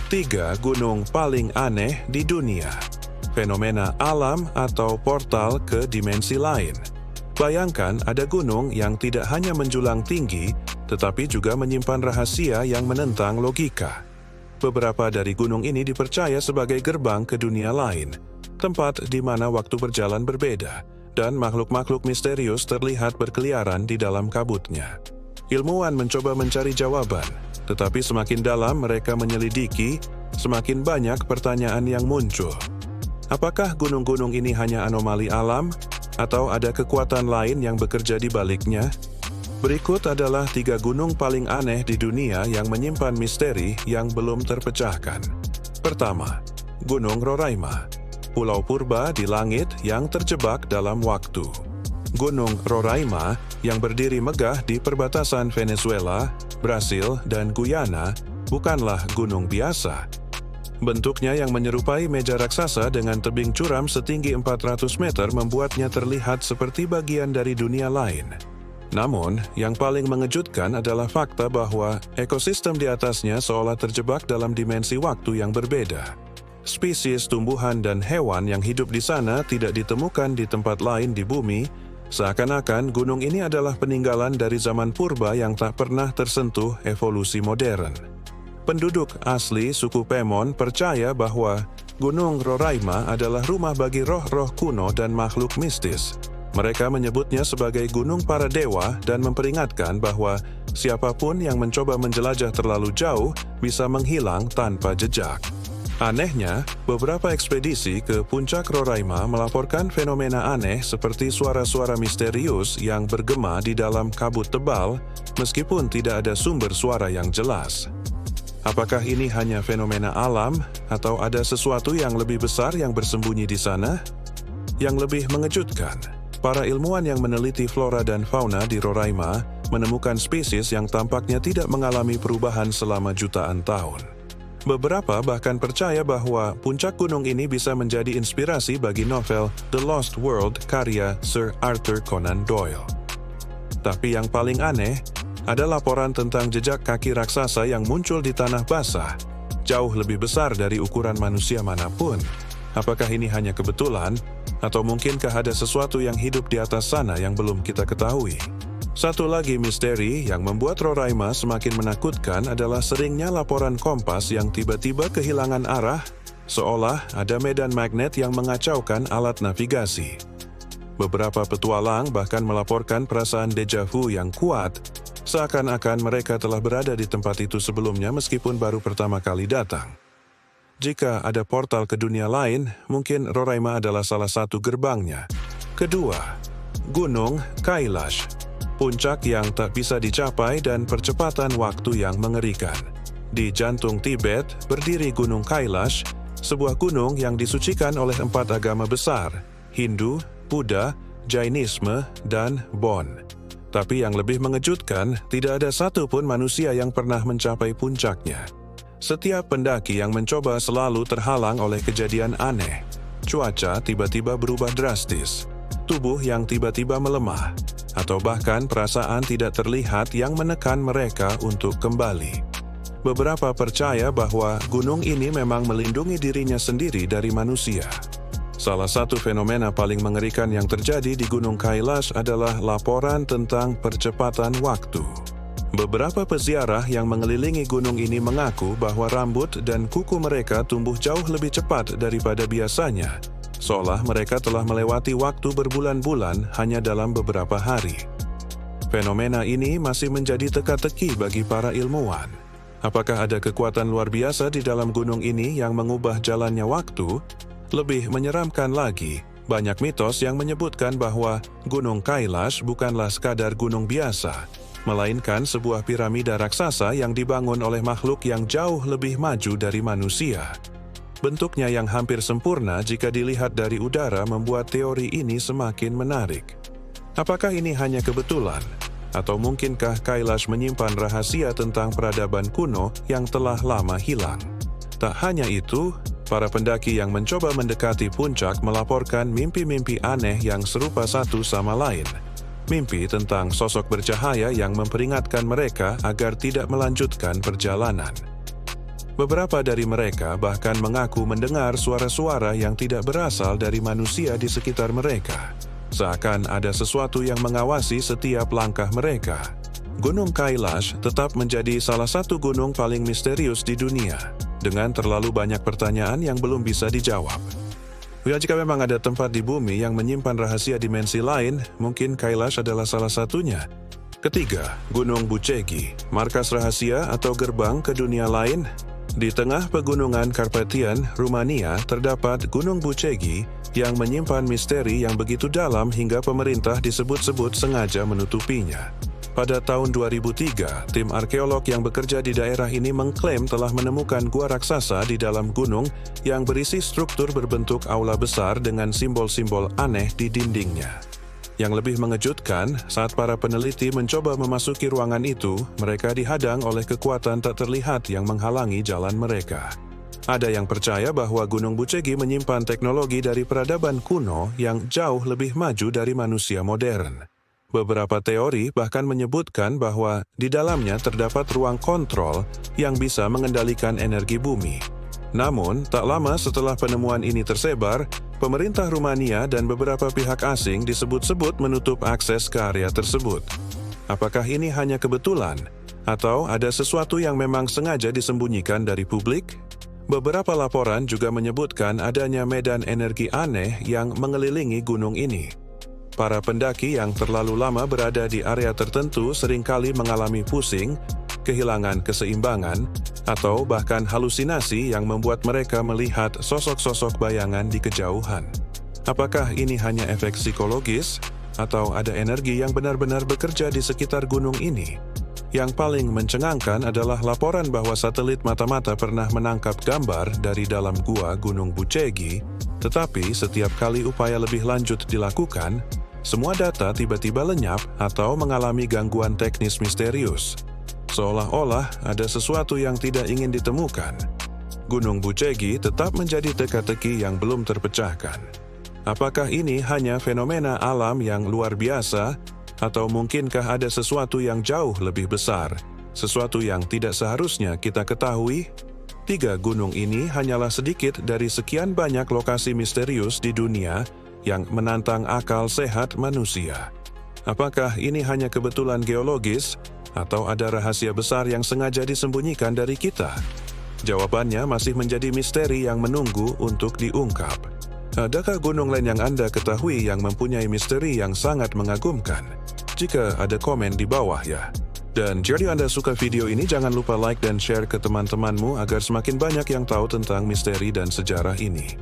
3 gunung paling aneh di dunia. Fenomena alam atau portal ke dimensi lain. Bayangkan ada gunung yang tidak hanya menjulang tinggi, tetapi juga menyimpan rahasia yang menentang logika. Beberapa dari gunung ini dipercaya sebagai gerbang ke dunia lain, tempat di mana waktu berjalan berbeda, dan makhluk-makhluk misterius terlihat berkeliaran di dalam kabutnya. Ilmuwan mencoba mencari jawaban, tetapi semakin dalam mereka menyelidiki, semakin banyak pertanyaan yang muncul. Apakah gunung-gunung ini hanya anomali alam, atau ada kekuatan lain yang bekerja di baliknya? Berikut adalah 3 gunung paling aneh di dunia yang menyimpan misteri yang belum terpecahkan. Pertama, Gunung Roraima, pulau purba di langit yang terjebak dalam waktu. Gunung Roraima yang berdiri megah di perbatasan Venezuela, Brasil, dan Guyana bukanlah gunung biasa. Bentuknya yang menyerupai meja raksasa dengan tebing curam setinggi 400 meter membuatnya terlihat seperti bagian dari dunia lain. Namun, yang paling mengejutkan adalah fakta bahwa ekosistem di atasnya seolah terjebak dalam dimensi waktu yang berbeda. Spesies tumbuhan dan hewan yang hidup di sana tidak ditemukan di tempat lain di bumi, seakan-akan gunung ini adalah peninggalan dari zaman purba yang tak pernah tersentuh evolusi modern. Penduduk asli suku Pemon percaya bahwa Gunung Roraima adalah rumah bagi roh-roh kuno dan makhluk mistis. Mereka menyebutnya sebagai gunung para dewa dan memperingatkan bahwa siapapun yang mencoba menjelajah terlalu jauh bisa menghilang tanpa jejak. Anehnya, beberapa ekspedisi ke puncak Roraima melaporkan fenomena aneh seperti suara-suara misterius yang bergema di dalam kabut tebal, meskipun tidak ada sumber suara yang jelas. Apakah ini hanya fenomena alam, atau ada sesuatu yang lebih besar yang bersembunyi di sana? Yang lebih mengejutkan, para ilmuwan yang meneliti flora dan fauna di Roraima menemukan spesies yang tampaknya tidak mengalami perubahan selama jutaan tahun. Beberapa bahkan percaya bahwa puncak gunung ini bisa menjadi inspirasi bagi novel The Lost World karya Sir Arthur Conan Doyle. Tapi yang paling aneh, ada laporan tentang jejak kaki raksasa yang muncul di tanah basah, jauh lebih besar dari ukuran manusia manapun. Apakah ini hanya kebetulan, atau mungkinkah ada sesuatu yang hidup di atas sana yang belum kita ketahui? Satu lagi misteri yang membuat Roraima semakin menakutkan adalah seringnya laporan kompas yang tiba-tiba kehilangan arah, seolah ada medan magnet yang mengacaukan alat navigasi. Beberapa petualang bahkan melaporkan perasaan deja vu yang kuat, seakan-akan mereka telah berada di tempat itu sebelumnya meskipun baru pertama kali datang. Jika ada portal ke dunia lain, mungkin Roraima adalah salah satu gerbangnya. Kedua, Gunung Kailash, puncak yang tak bisa dicapai dan percepatan waktu yang mengerikan. Di jantung Tibet, berdiri Gunung Kailash, sebuah gunung yang disucikan oleh 4 agama besar, Hindu, Buddha, Jainisme, dan Bon. Tapi yang lebih mengejutkan, tidak ada satupun manusia yang pernah mencapai puncaknya. Setiap pendaki yang mencoba selalu terhalang oleh kejadian aneh. Cuaca tiba-tiba berubah drastis, tubuh yang tiba-tiba melemah, atau bahkan perasaan tidak terlihat yang menekan mereka untuk kembali. Beberapa percaya bahwa gunung ini memang melindungi dirinya sendiri dari manusia. Salah satu fenomena paling mengerikan yang terjadi di Gunung Kailash adalah laporan tentang percepatan waktu. Beberapa peziarah yang mengelilingi gunung ini mengaku bahwa rambut dan kuku mereka tumbuh jauh lebih cepat daripada biasanya, seolah mereka telah melewati waktu berbulan-bulan hanya dalam beberapa hari. Fenomena ini masih menjadi teka-teki bagi para ilmuwan. Apakah ada kekuatan luar biasa di dalam gunung ini yang mengubah jalannya waktu? Lebih menyeramkan lagi, banyak mitos yang menyebutkan bahwa Gunung Kailash bukanlah sekadar gunung biasa, melainkan sebuah piramida raksasa yang dibangun oleh makhluk yang jauh lebih maju dari manusia. Bentuknya yang hampir sempurna jika dilihat dari udara membuat teori ini semakin menarik. Apakah ini hanya kebetulan? Atau mungkinkah Kailash menyimpan rahasia tentang peradaban kuno yang telah lama hilang? Tak hanya itu, para pendaki yang mencoba mendekati puncak melaporkan mimpi-mimpi aneh yang serupa satu sama lain. Mimpi tentang sosok bercahaya yang memperingatkan mereka agar tidak melanjutkan perjalanan. Beberapa dari mereka bahkan mengaku mendengar suara-suara yang tidak berasal dari manusia di sekitar mereka. Seakan ada sesuatu yang mengawasi setiap langkah mereka. Gunung Kailash tetap menjadi salah satu gunung paling misterius di dunia, dengan terlalu banyak pertanyaan yang belum bisa dijawab. Ya, jika memang ada tempat di bumi yang menyimpan rahasia dimensi lain, mungkin Kailash adalah salah satunya. Ketiga, Gunung Bucegi, markas rahasia atau gerbang ke dunia lain. Di tengah pegunungan Carpathian, Rumania, terdapat Gunung Bucegi yang menyimpan misteri yang begitu dalam hingga pemerintah disebut-sebut sengaja menutupinya. Pada tahun 2003, tim arkeolog yang bekerja di daerah ini mengklaim telah menemukan gua raksasa di dalam gunung yang berisi struktur berbentuk aula besar dengan simbol-simbol aneh di dindingnya. Yang lebih mengejutkan, saat para peneliti mencoba memasuki ruangan itu, mereka dihadang oleh kekuatan tak terlihat yang menghalangi jalan mereka. Ada yang percaya bahwa Gunung Bucegi menyimpan teknologi dari peradaban kuno yang jauh lebih maju dari manusia modern. Beberapa teori bahkan menyebutkan bahwa di dalamnya terdapat ruang kontrol yang bisa mengendalikan energi bumi. Namun, tak lama setelah penemuan ini tersebar, pemerintah Rumania dan beberapa pihak asing disebut-sebut menutup akses ke area tersebut. Apakah ini hanya kebetulan? Atau ada sesuatu yang memang sengaja disembunyikan dari publik? Beberapa laporan juga menyebutkan adanya medan energi aneh yang mengelilingi gunung ini. Para pendaki yang terlalu lama berada di area tertentu seringkali mengalami pusing, kehilangan keseimbangan, atau bahkan halusinasi yang membuat mereka melihat sosok-sosok bayangan di kejauhan. Apakah ini hanya efek psikologis, atau ada energi yang benar-benar bekerja di sekitar gunung ini? Yang paling mencengangkan adalah laporan bahwa satelit mata-mata pernah menangkap gambar dari dalam gua Gunung Bucegi, tetapi setiap kali upaya lebih lanjut dilakukan, semua data tiba-tiba lenyap atau mengalami gangguan teknis misterius. Seolah-olah ada sesuatu yang tidak ingin ditemukan. Gunung Bucegi tetap menjadi teka-teki yang belum terpecahkan. Apakah ini hanya fenomena alam yang luar biasa, atau mungkinkah ada sesuatu yang jauh lebih besar, sesuatu yang tidak seharusnya kita ketahui? 3 gunung ini hanyalah sedikit dari sekian banyak lokasi misterius di dunia yang menantang akal sehat manusia. Apakah ini hanya kebetulan geologis, atau ada rahasia besar yang sengaja disembunyikan dari kita? Jawabannya masih menjadi misteri yang menunggu untuk diungkap. Adakah gunung lain yang Anda ketahui yang mempunyai misteri yang sangat mengagumkan? Jika ada komen di bawah ya. Dan jika Anda suka video ini, jangan lupa like dan share ke teman-temanmu agar semakin banyak yang tahu tentang misteri dan sejarah ini.